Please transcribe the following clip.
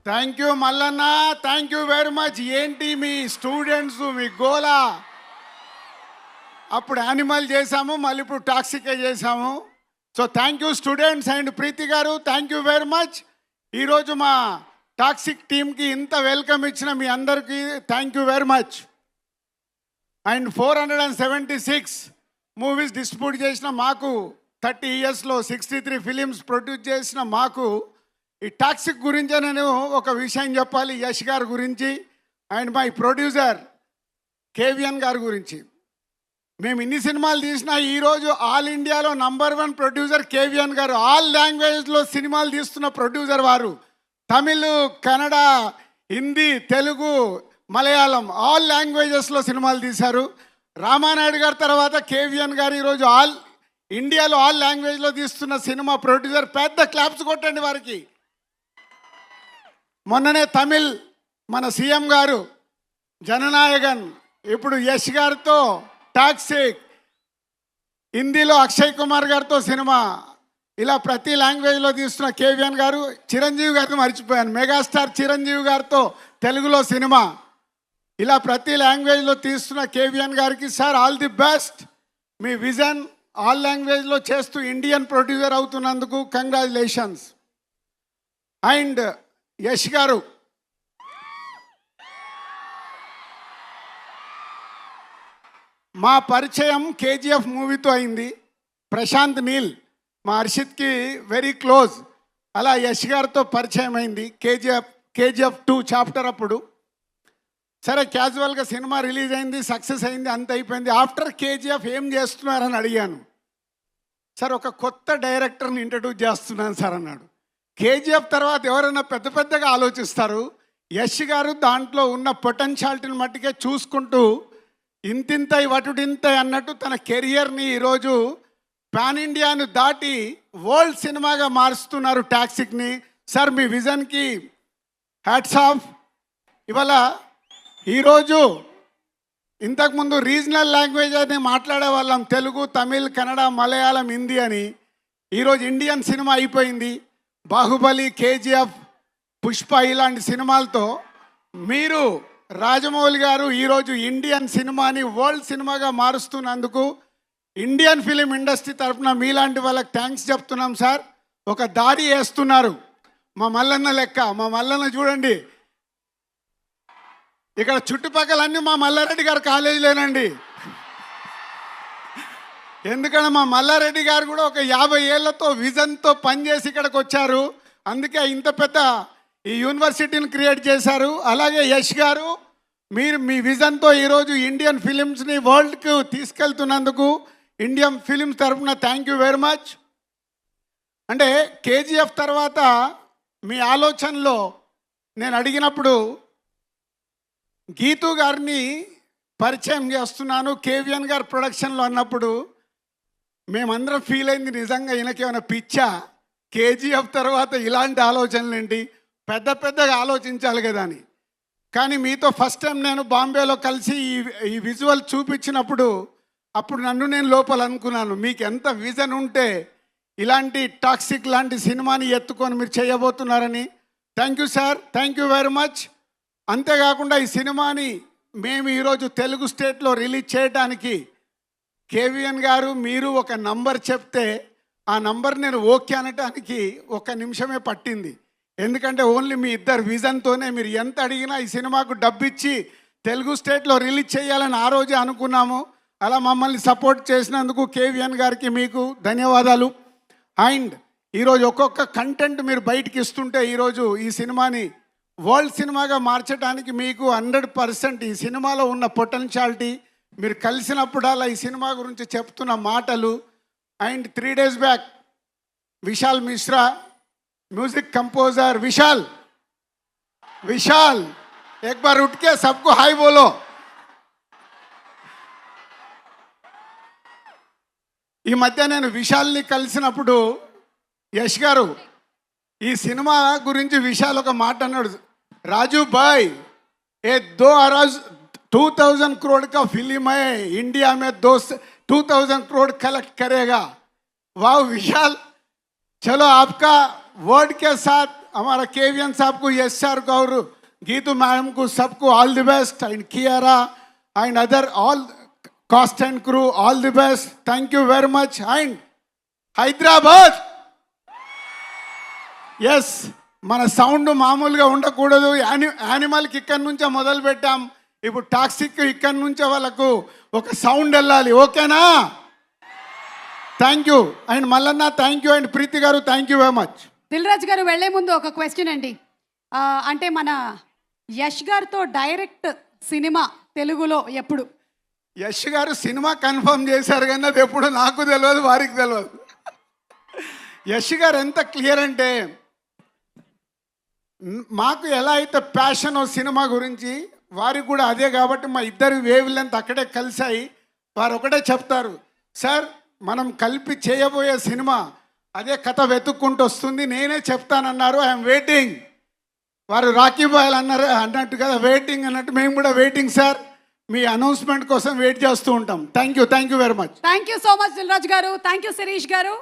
Thank you Mallanna, thank you very much. ఏంటి మీ students మీ గోలా? అప్పుడు animal చేశాము, మళ్ళీ ఇప్పుడు టాక్సికే చేశాము. So thank you students. And Preethi garu thank you very much. ఈరోజు మా టాక్సిక్ టీమ్కి ఇంత వెల్కమ్ ఇచ్చిన మీ అందరికీ thank you very much. And 476 movies distribute చేసిన మాకు, 30 ఇయర్స్లో 63 ఫిలిమ్స్ ప్రొడ్యూస్ చేసిన మాకు, ఈ టాక్సిక్ గురించే నేను ఒక విషయం చెప్పాలి. యష్ గారి గురించి అండ్ మై ప్రొడ్యూసర్ కేవిఎన్ గారి గురించి. మేము ఇన్ని సినిమాలు తీసినా ఈరోజు ఆల్ ఇండియాలో #1 ప్రొడ్యూసర్ కేవిఎన్ గారు. ఆల్ లాంగ్వేజ్లో సినిమాలు తీస్తున్న ప్రొడ్యూసర్ వారు. తమిళ్, కన్నడ, హిందీ, తెలుగు, మలయాళం ఆల్ లాంగ్వేజెస్లో సినిమాలు తీశారు. రామానాయుడు గారి తర్వాత కేవిఎన్ గారు ఈరోజు ఆల్ ఇండియాలో ఆల్ లాంగ్వేజ్లో తీస్తున్న సినిమా ప్రొడ్యూసర్. పెద్ద క్లాప్స్ కొట్టండి వారికి. మొన్ననే తమిళ్ మన సీఎం గారు జననాయకన్, ఇప్పుడు యష్ గారితో టాక్సిక్, హిందీలో అక్షయ్ కుమార్ గారితో సినిమా, ఇలా ప్రతి లాంగ్వేజ్లో తీస్తున్న కేవిఎన్ గారు. చిరంజీవి గారితో మర్చిపోయాను, మెగాస్టార్ చిరంజీవి గారితో తెలుగులో సినిమా, ఇలా ప్రతి లాంగ్వేజ్లో తీస్తున్న కేవిఎన్ గారికి సార్ ఆల్ ది బెస్ట్. మీ విజన్ ఆల్ లాంగ్వేజ్లో చేస్తూ ఇండియన్ ప్రొడ్యూసర్ అవుతున్నందుకు కంగ్రాచులేషన్స్. అండ్ యష్ గారు, మా పరిచయం కేజీఎఫ్ మూవీతో అయింది. ప్రశాంత్ నీల్ మా హర్షిత్కి వెరీ క్లోజ్. అలా యష్ గారితో పరిచయం అయింది కేజీఎఫ్ 2 చాప్టర్ అప్పుడు. సరే క్యాజువల్గా సినిమా రిలీజ్ అయింది, సక్సెస్ అయింది, అంత అయిపోయింది. ఆఫ్టర్ కేజీఎఫ్ ఏం చేస్తున్నారని అడిగాను. సార్ ఒక కొత్త డైరెక్టర్ని ఇంట్రడ్యూస్ చేస్తున్నాను సార్ అన్నాడు. కేజీఎఫ్ తర్వాత ఎవరైనా పెద్ద పెద్దగా ఆలోచిస్తారు. యష్ గారు దాంట్లో ఉన్న పొటెన్షియాలిటీని మట్టుకే చూసుకుంటూ ఇంతింతై వటుడింతై అన్నట్టు తన కెరియర్ని ఈరోజు పాన్ ఇండియాను దాటి వరల్డ్ సినిమాగా మారుస్తున్నారు టాక్సిక్ని. సార్ మీ విజన్కి హ్యాట్స్ ఆఫ్. ఇవాళ ఈరోజు ఇంతకుముందు రీజనల్ లాంగ్వేజ్ అని మాట్లాడే వాళ్ళం, తెలుగు, తమిళ్, కన్నడ, మలయాళం, హిందీ అని. ఈరోజు ఇండియన్ సినిమా అయిపోయింది. బాహుబలి, కేజీఎఫ్, పుష్ప ఇలాంటి సినిమాలతో మీరు రాజమౌళి గారు ఈరోజు ఇండియన్ సినిమాని వరల్డ్ సినిమాగా మారుస్తున్నందుకు ఇండియన్ ఫిలిం ఇండస్ట్రీ తరఫున మీలాంటి వాళ్ళకి థ్యాంక్స్ చెప్తున్నాం సార్. ఒక దారి వేస్తున్నారు మా మల్లన్న లెక్క. మా మల్లన్న చూడండి, ఇక్కడ చుట్టుపక్కలన్నీ మా మల్లారెడ్డి గారు కాలేజీలేనండి. ఎందుకంటే మా మల్లారెడ్డి గారు కూడా ఒక 50 ఏళ్లతో విజన్తో పనిచేసి ఇక్కడికి వచ్చారు. అందుకే ఇంత పెద్ద ఈ యూనివర్సిటీని క్రియేట్ చేశారు. అలాగే యష్ గారు, మీరు మీ విజన్తో ఈరోజు ఇండియన్ ఫిలిమ్స్ని వరల్డ్కు తీసుకెళ్తున్నందుకు ఇండియన్ ఫిలిమ్స్ తరఫున థ్యాంక్ యూ వెరీ మచ్. అంటే కేజీఎఫ్ తర్వాత మీ ఆలోచనలో నేను అడిగినప్పుడు గీతూ గారిని పరిచయం చేస్తున్నాను కేవిఎన్ గారు ప్రొడక్షన్లో అన్నప్పుడు మేమందరం ఫీల్ అయింది, నిజంగా ఈయనకేమైనా పిచ్చా, కేజీఎఫ్ తర్వాత ఇలాంటి ఆలోచనలు ఏంటి, పెద్దగా ఆలోచించాలి కదా అని. కానీ మీతో ఫస్ట్ టైం నేను బాంబేలో కలిసి ఈ విజువల్ చూపించినప్పుడు అప్పుడు నన్ను నేను లోపల అనుకున్నాను, మీకు ఎంత విజన్ ఉంటే ఇలాంటి టాక్సిక్ లాంటి సినిమాని ఎత్తుకొని మీరు చేయబోతున్నారని. Thank you sir, thank you very much. అంతేకాకుండా ఈ సినిమాని మేము ఈరోజు తెలుగు స్టేట్లో రిలీజ్ చేయడానికి కేవిఎన్ గారు మీరు ఒక నంబర్ చెప్తే ఆ నంబర్ నేను ఓకే అనటానికి 1 నిమిషమే పట్టింది. ఎందుకంటే ఓన్లీ మీ ఇద్దరు విజన్తోనే మీరు ఎంత అడిగినా ఈ సినిమాకు డబ్బిచ్చి తెలుగు స్టేట్లో రిలీజ్ చేయాలని ఆ రోజే అనుకున్నాము. అలా మమ్మల్ని సపోర్ట్ చేసినందుకు కేవిఎన్ గారికి మీకు ధన్యవాదాలు. అండ్ ఈరోజు ఒక్కొక్క కంటెంట్ మీరు బయటికి ఇస్తుంటే ఈరోజు ఈ సినిమాని వరల్డ్ సినిమాగా మార్చడానికి మీకు 100% ఈ సినిమాలో ఉన్న పొటెన్షియాలిటీ, మీరు కలిసినప్పుడల్లా ఈ సినిమా గురించి చెప్తున్న మాటలు. And 3 days back Vishal Mishra, music composer Vishal एक बार उठ के सबको हाय बोलो. ఈ మధ్య నేను విశాల్ని కలిసినప్పుడు యష్ గారు ఈ సినిమా గురించి విశాల్ ఒక మాట అన్నాడు, రాజు భాయ్ ఏ 2000 करोड़ का फिल्म है, इंडिया में 2000 करोड़ कलेक्ट करेगा. वाह विशाल, चलो आपका वर्ड के साथ हमारा केवीएन साहब को, यश सर को और गीतू मैडम को, सबको all the best. And Kiara and other all cast and crew all the best. Thank you very much. And Hyderabad yes, మన సౌండ్ మామూలుగా ఉండకూడదు. యానిమల్కి ఇక్కడి నుంచే మొదలు పెట్టాం, ఇప్పుడు టాక్సిక్ ఇక్కడి నుంచే వాళ్ళకు ఒక సౌండ్ వెళ్ళాలి. ఓకేనా? Thank you. And Mallanna thank you. And Preethi garu thank you very much. Dil Raju garu వెళ్లే ముందు ఒక క్వశ్చన్ అండి. అంటే మన యష్ గారితో డైరెక్ట్ సినిమా తెలుగులో ఎప్పుడు? యష్ గారు సినిమా కన్ఫర్మ్ చేశారు కానీ అది ఎప్పుడు నాకు తెలియదు, వారికి తెలియదు. యష్ గారు ఎంత క్లియర్ అంటే, మాకు ఎలా అయితే ప్యాషన్ సినిమా గురించి వారికి కూడా అదే, కాబట్టి మా ఇద్దరు వేవ్ లెంత్ అక్కడే కలిసాయి. వారు ఒకటే చెప్తారు, సార్ మనం కలిపి చేయబోయే సినిమా అదే కథ వెతుక్కుంటూ వస్తుంది, నేనే చెప్తానన్నారు. I'm waiting. వారు రాఖీ బాయ్ అన్నారు అన్నట్టు కదా, వెయిటింగ్ అన్నట్టు మేము కూడా వెయిటింగ్ సార్. మీ అనౌన్స్మెంట్ కోసం వెయిట్ చేస్తూ ఉంటాం. Thank you very much. Thank you so much Dil Raju garu. Thank you Sirish గారు.